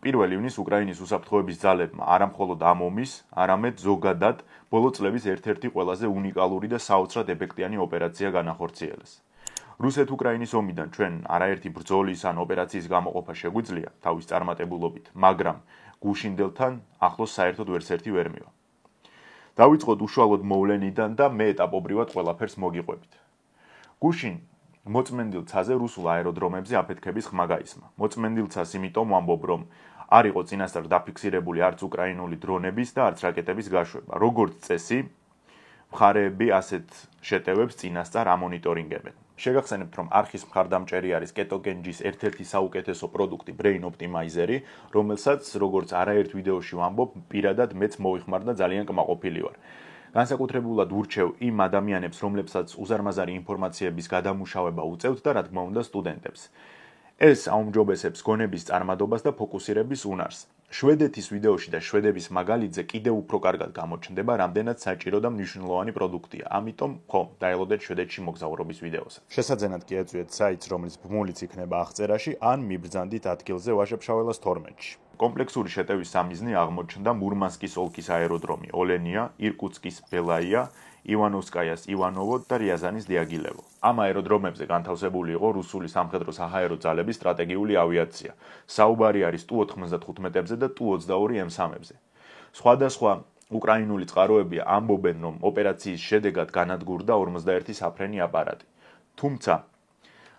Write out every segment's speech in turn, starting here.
1 ივნის უკრაინის უსაფრთხოების ძალებმა არამხოლოდ ამ ომის, არამედ ზოგადად ბოლო წლების ერთ-ერთი ყველაზე უნიკალური და საოცრად ეფექტიანი ოპერაცია განახორციელეს. რუსეთ-უკრაინის ომიდან ჩვენ არაერთი ბრძოლის ან ოპერაციის გამოყოფა შეგვიძლია თავის წარმატებულობით, მაგრამ გუშინდელთან ახლოს საერთოდ ვერცერთი ვერ მივა. დავიწყოთ უშუალოდ მოვლენიდან და მე ეტაპობრივად ყველაფერს მოგიყვებით. გუშინ მოწმენდილ ცაზე რუსულ აეროდრომებზე აფეთქების ხმა გაისმა. მოწმენდილ ცას იმიტომ ვამბობ, რომ არ იყო წინასწარ დაფიქსირებული არც უკრაინული დრონების და არც რაკეტების გაშვება. როგორც წესი, მხარეები ასეთ შეტევებს წინასწარ ამონიტორინგებენ. შეგახსენებთ, რომ არხის მხარდამჭერი არის კეტოგენჯის ერთ-ერთი საუკეთესო პროდუქტი Brain Optimizer-ი, რომელსაც როგორც არაერთ ვიდეოში ვამბობ, პირადად მეც მოვიხმარ და ძალიან კმაყოფილი ვარ. განსაკუთრებულად ურჩევ იმ ადამიანებს, რომლებსაც უზარმაზარი ინფორმაციების გადამუშავება უწევთ და რა თქმა უნდა სტუდენტებს. ეს აუმჯობესებს გონების წარმადობას და ფოკუსირების უნარს. შვედეთის ვიდეოში და შვედების მაგალითზე კიდევ უფრო კარგად გამოჩნდება, რამდენად საჭირო და მნიშვნელოვანი პროდუქტია. ამიტომ, დაელოდეთ შვედეთში მოგზაურობის ვიდეოსაც. შესაძენად კი ეწვიეთ საიტს, რომლის ბმულიც იქნება აღწერაში, ან მიბრძანდით ადგილზე ვაშეფშაველას 12-ში. კომპლექსური შეტევის სამიზნე აღმოჩნდა მურმანსკის ოლქის აეროდრომი ოლენია, ირკუტსკის ბელაია, ივანოვსკაიას ივანოვო და რიაზანის დიაგილევო. ამ აეროდრომებზე განთავსებული იყო რუსული სამხედრო საჰაერო ძალების სტრატეგიული ავიაცია. საუბარი არის Tu-95-ებზე და Tu-22 M3-ებზე. სხვადასხვა უკრაინული წყაროები ამბობენ, რომ ოპერაციის შედეგად განადგურდა 51 საფრენი აპარატი. თუმცა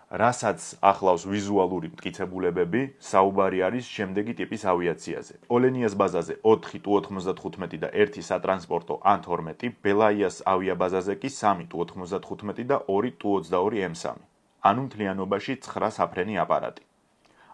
რასაც ახლავს ვიზუალური მტკიცებულებები, საუბარი არის შემდეგი ტიპის ავიაციაზე. ოლენიას ბაზაზე 4 Tu-95 და 1 სატრანსპორტო An-12, ბელაიას ავიაბაზაზე კი 3 Tu-95 და 2 Tu-22 M3. ანუ მთლიანობაში 9 საფრენი აპარატი.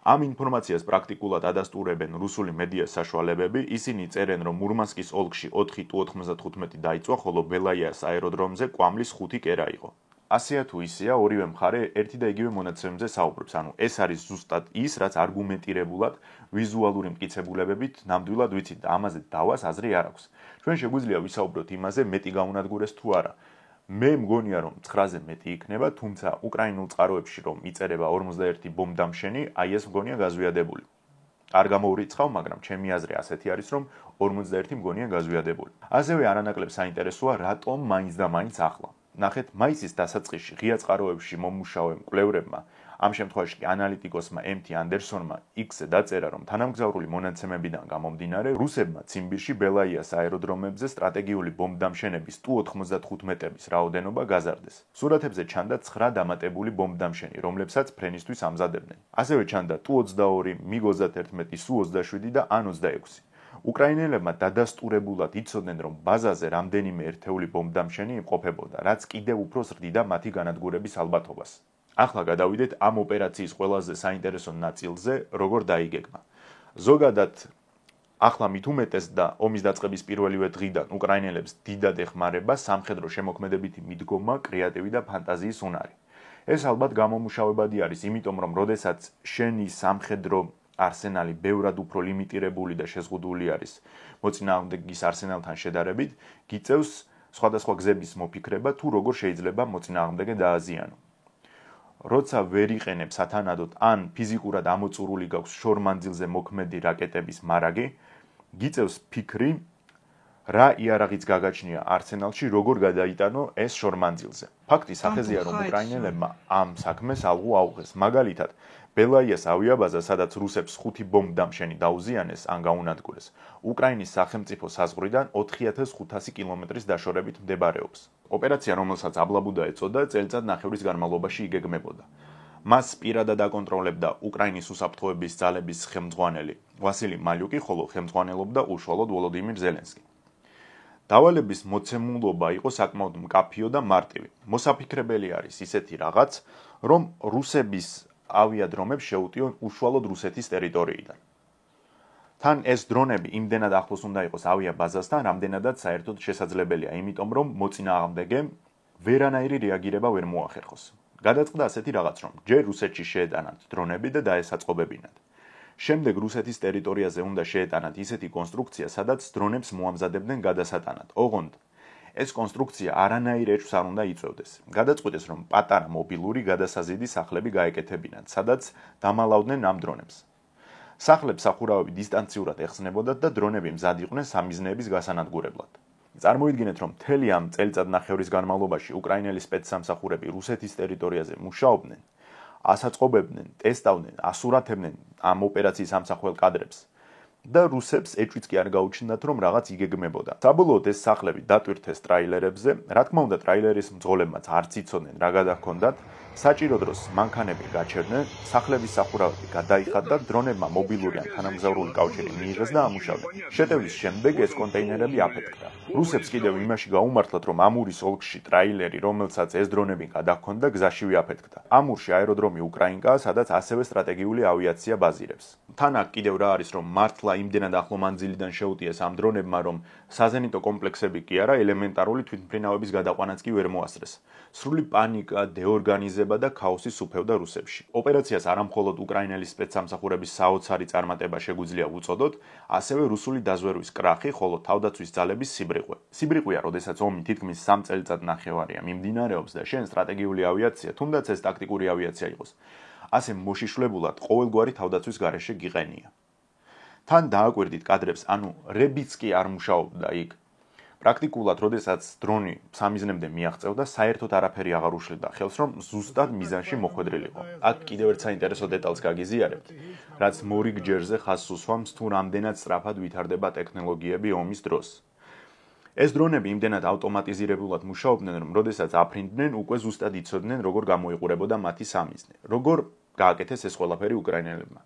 ამ ინფორმაციას პრაქტიკულად ადასტურებენ რუსული მედია საშუალებები, ისინი წერენ, რომ მურმანსკის ოლქში 4 Tu-95 დაიწვა, ხოლო ბელაიას აეროდრომზე კვამლის 5 კერა იყო. ასეა თუ ისეა, ორივე მხარე ერთი და იგივე მონაცემებზე საუბრობს, ანუ ეს არის ზუსტად ის, რაც არგუმენტირებულად ვიზუალური მტკიცებულებებით ნამდვილად ვიცით და ამაზე დავას აზრი არ აქვს. ჩვენ შეგვიძლია ვისაუბროთ იმაზე, მეტი გაუნადგურეს თუ არა. მე მგონია, რომ 9-ზე მეტი იქნება, თუმცა უკრაინულ წყაროებში რომ იწერება 51 ბომბდამშენი, აი ეს მგონია გაზვიადებული. არ გამოვრიცხავ, მაგრამ ჩემი აზრი ასეთი არის, რომ 51 მგონია გაზვიადებული. ასევე არანაკლებ საინტერესოა, რატომ მაინც და მაინც ახლა. ნახეთ, მაისის დასაწყისში ღია წყაროებში მომუშავე მკვლევრებმა, ამ შემთხვევაში კი ანალიტიკოსმა MT Anderson-მა X-ზე დაწერა, რომ თანამგზავრული მონაცემებიდან გამომდინარე, რუსებმა ციმბირში ბელაიას აეროდრომებზე სტრატეგიული ბომბდამშენების Tu-95-ების რაოდენობა გაზარდეს. სურათებზე ჩანდა 9 დამატებული ბომბდამშენი, რომლებსაც ფრენისთვის ამზადებდნენ. ასევე ჩანდა Tu-22, MiG-31, Su-27 და An-26. უკრაინელებმა დადასტურებულად იცოდნენ, რომ ბაზაზე რამდენიმე ერთეული ბომბდამშენი იმყოფებოდა, რაც კიდევ უფრო ზრდიდა მათი განადგურების ალბათობას. ახლა გადავიდეთ ამ ოპერაციის ყველაზე საინტერესო ნაწილზე, როგორ დაიგეგმა. ზოგადად, ახლა მით უმეტეს და ომის დაწყების პირველივე დღიდან უკრაინელებს დიდად ეხმარება სამხედრო შემოქმედებითი მიდგომა, კრეატივი და ფანტაზიის უნარი. ეს ალბათ გამომუშავებადი არის, იმიტომ რომ როდესაც შენი სამხედრო არსენალი ბევრად უფრო ლიმიტირებული და შეზღუდული არის მოწინააღმდეგის არსენალთან შედარებით, გიწევს სხვადასხვა გზების მოფიქრება თუ როგორ შეიძლება მოწინააღმდეგე დააზიანო. როცა ვერ იყენებს სათანადოდ ან ფიზიკურად ამოწურული გაქვს შორმანძილზე მოქმედი რაკეტების მარაგი, გიწევს ფიქრი, რა იარაღიც გაგაჩნია არსენალში, როგორ გადაიტანო ეს შორმანძილზე. ფაქტი სახეზეა, რომ უკრაინელებმა ამ საქმეს ალღუ აუღეს. მაგალითად, ბელაიას ავიაბაზა, სადაც რუსებს 5 ბომბდამშენი დაუზიანეს ან გაუნადგურეს, უკრაინის სახელმწიფო საზღვრიდან 4500 კილომეტრის დაშორებით მდებარეობს. ოპერაცია, რომელსაც აბლაბუდა ეწოდა, წელიწად ნახევრის განმავლობაში იგეგმებოდა. მას პირადად აკონტროლებდა უკრაინის უსაფრთხოების ძალების ხელმძღვანელი ვასილი მალიუკი, ხოლო ხელმძღვანელობდა უშუალოდ ვოლოდიმირ ზელენსკი. დავალების მოცემულობა იყო საკმაოდ მკაფიო და მარტივი. მოსაფიქრებელი არის ისეთი რაღაც, რომ რუსების ავიადრომებს შეუტიონ უშუალოდ რუსეთის ტერიტორიიდან. თან ეს დრონები იმდენად ახლოს უნდა იყოს ავიაბაზასთან, რამდენადაც საერთოდ შესაძლებელია, იმიტომ რომ მოწინააღმდეგემ ვერანაირი რეაგირება ვერ მოახერხოს. გადაწყდა ასეთი რაღაც, რომ ჯერ რუსეთში შეეტანათ დრონები და დაესაწყობებინათ. შემდეგ რუსეთის ტერიტორიაზე უნდა შეეტანათ ისეთი კონსტრუქცია, სადაც დრონებს მოამზადებდნენ გადასატანად. ოღონდ ეს კონსტრუქცია არანაირ ეჭვს არ უნდა იწვევდეს. გადაწყვიტეს, რომ პატარა მობილური გადასაზიდი სახლები გაეკეთებინათ, სადაც დამალავდნენ ამ დრონებს. სახლებს სახურავები დისტანციურად ეხსნებოდათ და დრონები მზად იყვნენ სამიზნეების გასანადგურებლად. წარმოიდგინეთ, რომ მთელი ამ წელიწადნახევრის განმავლობაში უკრაინელი სპეცსამსახურები რუსეთის ტერიტორიაზე მუშაობდნენ, ასაწყობებდნენ, ტესტავდნენ, ასურათებდნენ ამ ოპერაციის ამსახველ კადრებს და რუსებს ეჭვიც კი არ გაუჩნდათ, რომ რაღაც იგეგმებოდა. საბოლოოდ ეს სახლები დატვირთეს ტრაილერებზე, რა თქმა უნდა, ტრაილერის მძღოლებმაც არც იცოდნენ რა გადაჰქონდათ. საჭირო დროს მანქანები გაჩერდნენ, სახლების სახურავები გადაიხადდა, დრონებმა მობილური ან თანამგზავრული კავშირი მიიღეს და ამუშავდნენ. შეტევის შემდეგ ეს კონტეინერები აფეთქდა. რუსებს კიდევ იმაში გაუმართლათ, რომ ამურის ოლქში ტრაილერი, რომელსაც ეს დრონები გადაჰქონდა, გზაშივე აფეთქდა. ამურში აეროდრომი უკრაინკაა, სადაც ასევე სტრატეგიული ავიაცია ბაზირებს. თან აქ კიდევ რა არის, რომ მართლა იმდენად ახლო მანძილიდან შეუტიეს ამ დრონებმა, რომ საზენიტო კომპლექსები კი არა, ელემენტარული თვითმფრინავების გადაყვანაც კი ვერ მოასწრეს. სრული პანიკა, დეორგანიზება და ქაოსი სუფევდა რუსებში. ოპერაციას არა მხოლოდ უკრაინელი სპეცსამსახურების საოცარი წარმატება შეგვიძლია უწოდოთ, ასევე რუსული დაზვერვის კრახი, ხოლო თავდაცვის ძალების სიბრიყვე. სიბრიყვეა, როდესაც ომი თითქმის 3 წელიწადნახევარია მიმდინარეობს და შენ სტრატეგიული ავიაცია, თუნდაც ეს ტაქტიკური ავიაცია იყოს, ასე მოშიშვლებულად ყოველგვარი თავდაცვის გარეშე გიყენია. თან დააკვირდით კადრებს, ანუ რებიც კი არ მუშაობდა იქ. პრაქტიკულად, როდესაც დრონი სამიზნემდე მიაღწევდა, საერთოდ არაფერი აღარ უშლიდა ხელს, რომ ზუსტად მიზანში მოხვედრილიყო. აქ კიდევ ერთ საინტერესო დეტალს გაგიზიარებთ, რაც მორიგ ჯერზე ხაზს უსვამს, თუ რამდენად სწრაფად ვითარდება ტექნოლოგიები ომის დროს. ეს დრონები იმდენად ავტომატიზირებულად მუშაობდნენ, რომ როდესაც აფრინდნენ, უკვე ზუსტად იცოდნენ, როგორ გამოიყურებოდა მათი სამიზნე. როგორ გააკეთეს ეს ყველაფერი უკრაინელებმა.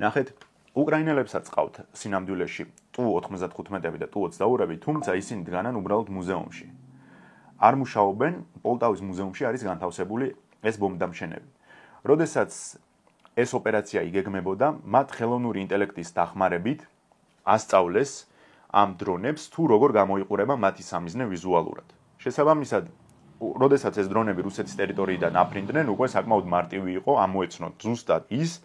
ნახეთ, უკრაინელებსაც ყავთ სინამდვილეში Tu-95-ები და Tu-22-ები, თუმცა ისინი დგანან უბრალოდ მუზეუმში. არ მუშაობენ, პოლტავის მუზეუმში არის განთავსებული ეს ბომბდამშენები. როდესაც ეს ოპერაცია იგეგმებოდა, მათ ხელოვნური ინტელექტის დახმარებით ასწავლეს ამ დრონებს თუ როგორ გამოიყურება მათი სამიზნე ვიზუალურად. შესაბამისად, როდესაც ეს დრონები რუსეთის ტერიტორიიდან აფრინდნენ, უკვე საკმაოდ მარტივი იყო ამოეცნოთ ზუსტად ის,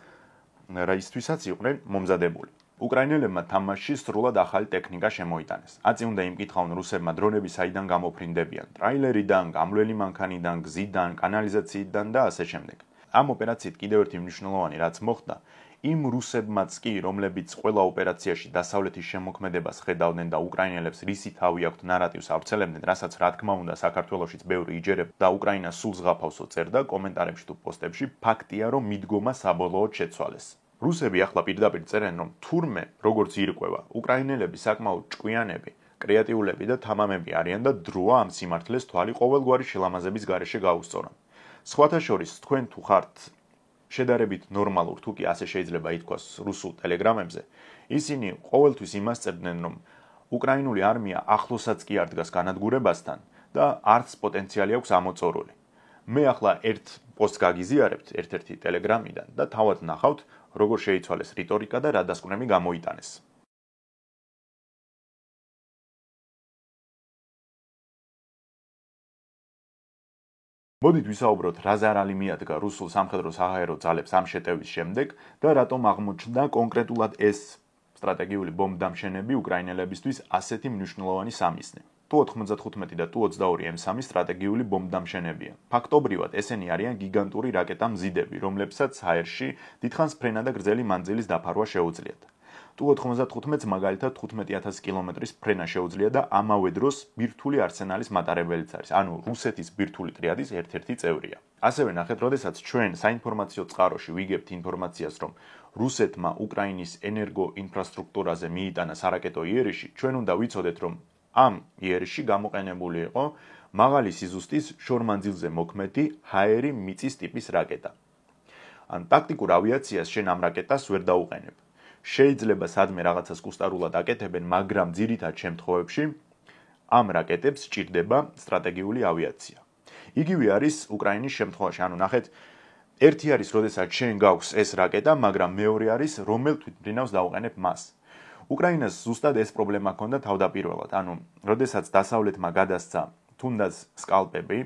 რაისთვისაც იყვნენ მომზადებული. უკრაინელებმა თამაშში სრულად ახალი ტექნიკა შემოიტანეს. აწი უნდა იმკითხავენ რუსებმა დრონები საიდან გამოფრინდებიან, ტრაილერიდან, გამვლელი მანქანიდან, გზიდან, კანალიზაციიდან და ასე შემდეგ. ამ ოპერაციით კიდევ ერთი მნიშვნელოვანი რაც მოხდა, იმ რუსებმაც კი, რომლებიც ყველა ოპერაციაში დასავლეთის შემოქმედებას ხედავდნენ და უკრაინელებს რისი თავი აქვთ ნარატივს ავრცელებდნენ, რასაც რა თქმა უნდა საქართველოშიც ბევრი იჯერებდა და უკრაინა სულ ზღაფავსო წერდა კომენტარებში თუ პოსტებში, ფაქტია, რომ მიდგომა საბოლოოდ შეცვალეს. რუსები ახლა პირდაპირ წერენ, რომ თურმე, როგორც ირკვევა, უკრაინელები საკმაოდ ჭკვიანები, კრეატიულები და თამამები არიან და დროა ამ სიმართლეს თვალი ყოველგვარი შილამაზების გარეშე გაუსწორონ. სხვათა შორის, თქვენ თუ ხართ შედარებით ნორმალურ, თუ კი ასე შეიძლება ითქვას რუსულ ტელეგრამებზე, ისინი ყოველთვის იმას წერდნენ, რომ უკრაინული არმია ახლოსაც კი არ დგას განადგურებასთან და არც პოტენციალი აქვს ამოწორული. მე ახლა ერთ პოსტს გაგიზიარებთ ერთ-ერთი ტელეგრამიდან და თავად ნახავთ, როგორ შეიცვალეს რიტორიკა და რა დასკვნები გამოიტანეს. მოდით ვისაუბროთ, რა ზარალი მიადგა რუსულ სამხედრო-საჰაერო ძალებს ამ შეტევის შემდეგ და რატომ აღმოჩნდა კონკრეტულად ეს სტრატეგიული ბომბდამშენები უკრაინელებისთვის ასეთი მნიშვნელოვანი სამიზნე. Tu-95 და Tu-22 M3 სტრატეგიული ბომბდამშენებია. ფაქტობრივად ესენი არიან გიგანტური რაკეტა-მზიდები, რომლებსაც ჰაერში დიდხანს ფრენა და გრძელი მანძილის დაფარვა შეუძლიათ. Tu-95-ს მაგალითად 15000 კილომეტრის ფრენა შეუძლია და ამავე დროს ბირთვული არსენალის მატარებელიც არის, ანუ რუსეთის ბირთვული ტრიადის ერთ-ერთი წევრია. ასევე ნახეთ, როდესაც ჩვენ საინფორმაციო წყაროში ვიგებთ ინფორმაციას, რომ რუსეთმა უკრაინის ენერგოინფრასტრუქტურაზე მიიტანა სარაკეტო იერიში, ჩვენ უნდა ვიცოდეთ, რომ ამ იერიში გამოყენებული იყო მაღალი სიზუსტის შორმანძილზე მოქმედი ჰაერი მიწის ტიპის რაკეტა. ან ტაქტიკურ ავიაციას შენ ამ რაკეტას ვერ დაუყენებ. შეიძლება სადმე რაღაცას კუსტარულად აკეთებენ, მაგრამ ძირითად შემთხვევებში ამ რაკეტებს სჭირდება სტრატეგიული ავიაცია. იგივე არის უკრაინის შემთხვევაში, ანუ ნახეთ, ერთი არის, როდესაც შენ გაქვს ეს რაკეტა, მაგრამ მეორე არის, რომელ თვითმფრინავს დაუყენებ მას. უკრაინას ზუსტად ეს პრობლემა ჰქონდა თავდაპირველად, ანუ როდესაც დასავლეთმა გადასცა თუნდაც სკალპები,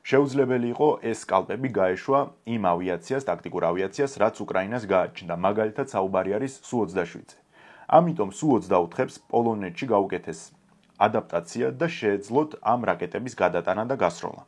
შეუძლებელი იყო ეს სკალპები გაეშვა იმ ავიაციას, ტაქტიკურ ავიაციას, რაც უკრაინას გააჩნდა, მაგალითად საუბარი არის Su-27-ზე. ამიტომ Su-24-ებს პოლონეთში გაუკეთეს ადაპტაცია და შეეძლოთ ამ რაკეტების გადატანა და გასროლა.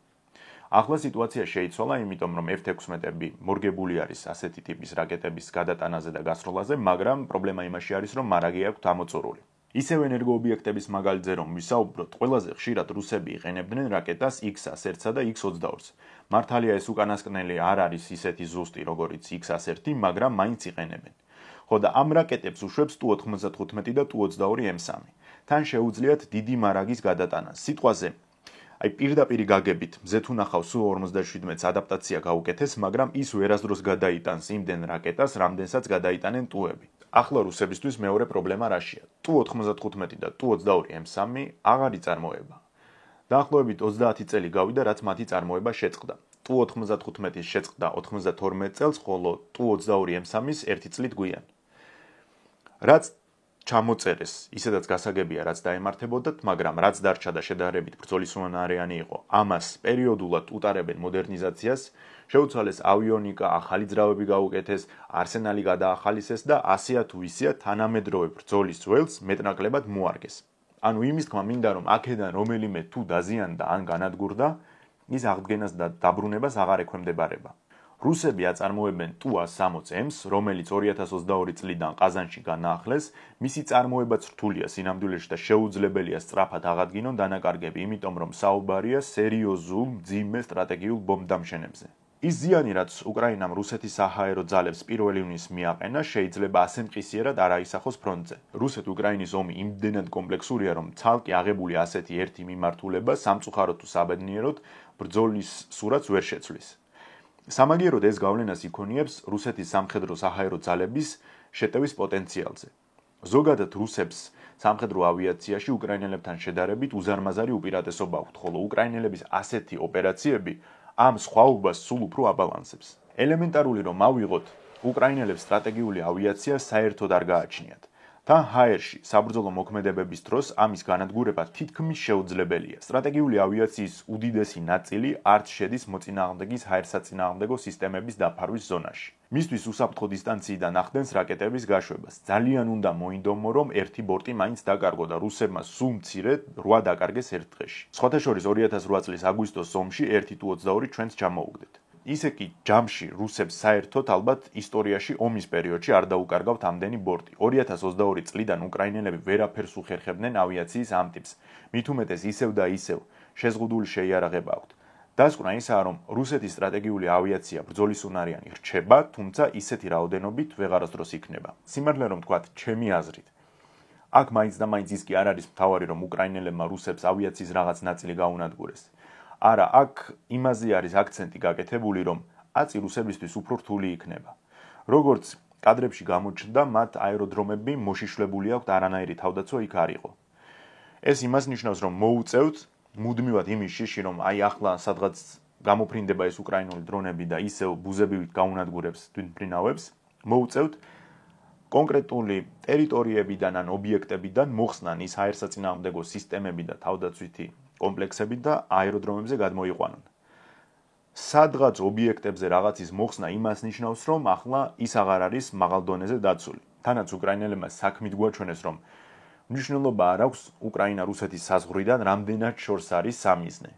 ახლა სიტუაცია შეიცვალა, იმიტომ რომ F-16-ები მორგებული არის ასეთი ტიპის რაკეტების გადატანაზე და გასროლაზე, მაგრამ პრობლემა იმაში არის, რომ მარაგი აქვთ ამოწურული. ისევ ენერგოობიექტების მაგალითზე რომ ვისაუბროთ, ყველაზე ხშირად რუსები იყენებდნენ რაკეტას X-101-სა და X-22-ს. მართალია ეს უკანასკნელი არ არის ისეთი ზუსტი, როგორიც X-101, მაგრამ მაინც იყენებენ. ხო და ამ რაკეტებს უშვებს Tu-95 და Tu-22 M3. თან შეუძლიათ დიდი მარაგის გადატანა. სიტყვაზე პირდაპირ გაგებით მზე თუ ნახავ Su-57-ს ადაპტაცია გაუკეთეს, მაგრამ ის ვერასდროს გადაიტანს იმდენ რაკეტას, რამდენსაც გადაიტანენ Tu-ები. ახლა რუსებისთვის მეორე პრობლემა რაშია? Tu-95 და Tu-22 M3 აღარ იწარმოება. დაახლოებით 30 წელი გავიდა, რაც მათი წარმოება შეწყდა. Tu-95-ის შეწყდა 92 წელს, ხოლო Tu-22 M3-ის 1 წლით გვიან. რაც ჩამოწერეს, ისედაც გასაგებია, რაც დაემართებოდათ, მაგრამ რაც დარჩა და შედარებით ბრძოლისუნარიანი იყო, ამას პერიოდულად უტარებენ მოდერნიზაციას, შეუცვალეს ავიონიკა, ახალი ძრავები გაუკეთეს, არსენალი გადაახალისეს და ასეა თუ ისეა თანამედროვე ბრძოლის ძველს მეტნაკლებად მოარგეს. ანუ იმის თქმა მინდა, რომ აქედან რომელიმე თუ დაზიანდა ან განადგურდა, ის აღდგენას და დაბრუნებას აღარ ექვემდებარება. რუსები აწარმოებენ Tu-160-ს, რომელიც 2022 წლიდან ყაზანში განაახლეს, მისი წარმოებაც რთულია სინამდვილეში და შეუძლებელია სწრაფად აღადგინონ დანაკარგები, იმიტომ რომ საუბარია სერიოზულ, მძიმე სტრატეგიულ ბომბდამშენებზე. ის ზიანი, რაც უკრაინამ რუსეთის საჰაერო ძალებს 1 ივნისს მიაყენა, შეიძლება ასე მყისიერად არ აისახოს ფრონტზე. რუსეთ-უკრაინის ომი იმდენად კომპლექსურია, რომ ცალკე აღებული ასეთი ერთი მიმართულება სამწუხაროდ თუ საბედნიეროდ ბრძოლის სურათს ვერ შეცვლის. სამაგიეროდ ეს გავლენას იქონიებს რუსეთის სამხედრო საჰაერო ძალების შეტევის პოტენციალზე. ზოგადად რუსებს სამხედრო ავიაციაში უკრაინელებთან შედარებით უზარმაზარი უპირატესობა აქვთ, ხოლო უკრაინელების ასეთი ოპერაციები ამ სხვაობას სულ უფრო აბალანსებს. ელემენტარული რომ ავიღოთ, უკრაინელებს სტრატეგიული ავიაცია საერთოდ არ გააჩნიათ. თან ჰაერში საბრძოლო მოქმედებების დროს ამის განადგურება თითქმის შეუძლებელია. სტრატეგიული ავიაციის უდიდესი ნაწილი არც შედის მოწინააღმდეგის ჰაერსაწინააღმდეგო სისტემების დაფარვის ზონაში. მისთვის უსაფრთხო დისტანციიდან ახდენს რაკეტების გაშვებას. ძალიან უნდა მოინდომო, რომ ერთი ბორტი მაინც დაკარგო და რუსებმა სულ მცირედ 8 დაკარგეს ერთ დღეში. სხვათა შორის 2008 წლის აგვისტოს ომში ერთი Tu-22 ჩვენც ჩამოუგდეთ. ისე კი ჯამში რუსებს საერთოდ ალბათ ისტორიაში ომის პერიოდში არ დაუკარგავთ ამდენი ბორტი. 2022 წლიდან უკრაინელები ვერაფერს უხერხებდნენ ავიაციის ამ ტიპს. მით უმეტეს ისევ და ისევ შეზღუდული შეიარაღება აქვთ. დასკვნა ისაა, რომ რუსეთის სტრატეგიული ავიაცია ბრძოლისუნარიანი რჩება, თუმცა ისეთი რაოდენობით ვეღარასდროს იქნება. სიმართლე რომ ვთქვათ, ჩემი აზრით, აქ მაინც და მაინც ის კი არ არის მთავარი, რომ უკრაინელებმა რუსებს ავიაციის რაღაც ნაწილი გაუნადგურეს. არა, აქ იმაზე არის აქცენტი გაკეთებული, რომ აწი რუსებისთვის უფრო რთული იქნება. როგორც კადრებში გამოჩნდა, მათ აეროდრომები მოშიშვლებული აქვთ, არანაირი თავდაცვა იქ არ იყო. ეს იმას ნიშნავს, რომ მოუწევთ მუდმივად იმის შიში, რომ ახლა სადღაც გამოფრინდება ეს უკრაინული დრონები და ისევ ბუზებივით გაუნადგურებს თვითმფრინავებს, მოუწევთ კონკრეტული ტერიტორიებიდან ან ობიექტებიდან მოხსნან ის ჰაერსაწინააღმდეგო სისტემები და თავდაცვითი კომპლექსები და აეროდრომებზე გადმოიყვანონ. სადღაც ობიექტებზე რაღაცის მოხსნა იმას ნიშნავს, რომ ახლა ის აღარ არის მაღალ დონეზე დაცული. თანაც უკრაინელებმა საქმით გვაჩვენეს, რომ მნიშვნელობა არ აქვს უკრაინა-რუსეთის საზღვრიდან რამდენად შორს არის სამიზნე.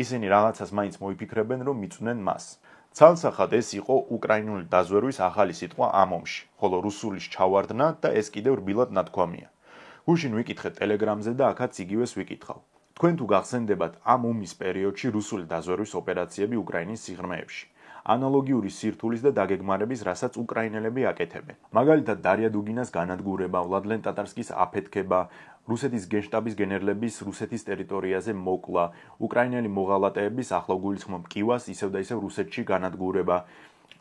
ისინი რაღაცას მაინც მოიფიქრებენ, რომ მიწვნენ მას. ცალსახად ეს იყო უკრაინული დაზვერვის ახალი სიტყვა ამ ომში, ხოლო რუსულის ჩავარდნა და ეს კიდევ რბილად ნათქვამია. გუშინ ვიკითხეთ ტელეგრამზე და აქაც იგივეს ვიკითხავ. თქვენ თუ გახსენდებათ ამ ომის პერიოდში რუსული დაზვერვის ოპერაციები უკრაინის სიღრმეებში. ანალოგიური სირთულის და დაგეგმარების, რასაც უკრაინელები აკეთებენ. მაგალითად, დარია დუგინას განადგურება, ვლადლენ ტატარსკის აფეთქება, რუსეთის გენშტაბის გენერლების რუსეთის ტერიტორიაზე მოკლა, უკრაინელი მოღალატეების ახლა გულისხმობ კივას ისევ და ისევ რუსეთში განადგურება,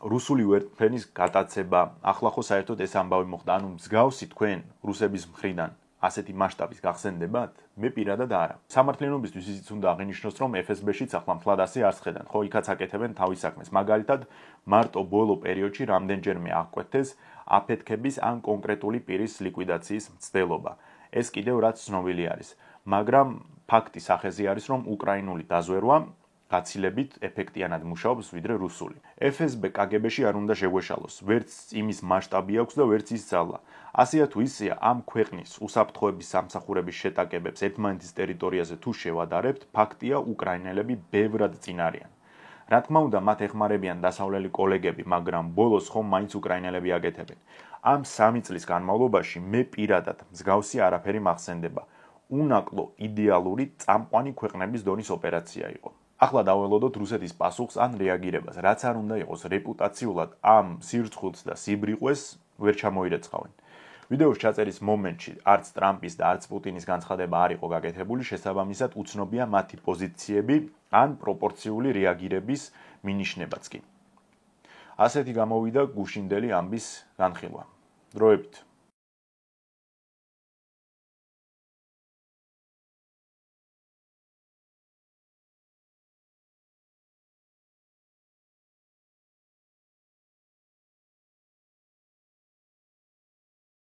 რუსული ვერტმფრენის გატაცება, ახლა ხო საერთოდ ეს ამბავი მოხდა, ანუ მსგავსი თქვენ რუსების მხრიდან ასეთი მასშტაბის გახსენდებათ? მე პირადად არა. სამართლიანობისთვის ისიც უნდა აღინიშნოს, რომ FSB-შიც ახლა მთლად ასე არ სხედან, ხო იქაც აკეთებენ თავის საქმეს. მაგალითად, მარტო ბოლო პერიოდში რამდენჯერმე აღკვეთეს აფეთქების ან კონკრეტული პირის ლიკვიდაციის მცდელობა. ეს კიდევ რაც ცნობილი არის. მაგრამ ფაქტი სახეზე არის, რომ უკრაინული დაზვერვა გაცილებით ეფექტიანად მუშაობს ვიდრე რუსული. FSB KGB-ში არ უნდა შეგვეშალოს, ვერც იმის მასშტაბი აქვს და ვერც ის ძალა. ასეა თუ ისეა, ამ ქვეყნის უსაფრთხოების სამსახურების შეტაკებებს ერთმანეთის ტერიტორიაზე თუ შევადარებთ, ფაქტია, უკრაინელები ბევრად წინ არიან. რა თქმა უნდა, მათ ეხმარებიან დასავლელი კოლეგები, მაგრამ ბოლოს ხომ მაინც უკრაინელები აკეთებენ. ამ 3 წლის განმავლობაში მე პირადად მსგავსი არაფერი მახსენდება. უნაკლო იდეალური წამყვანი ქვეყნების დონის ოპერაცია იყო. ახლა დაველოდოთ რუსეთის პასუხს ან რეაგირებას, რაც არ უნდა იყოს რეპუტაციულად ამ სირცხვილს და სიბრიყვეს ვერ ჩამოირეცხავენ. ვიდეოს ჩაწერის მომენტში არც ტრამპის და არც პუტინის განცხადება არ იყო გაკეთებული, შესაბამისად უცნობია მათი პოზიციები ან პროპორციული რეაგირების მინიშნებაც კი. ასეთი გამოვიდა გუშინდელი ამბის განხილვა. დროებით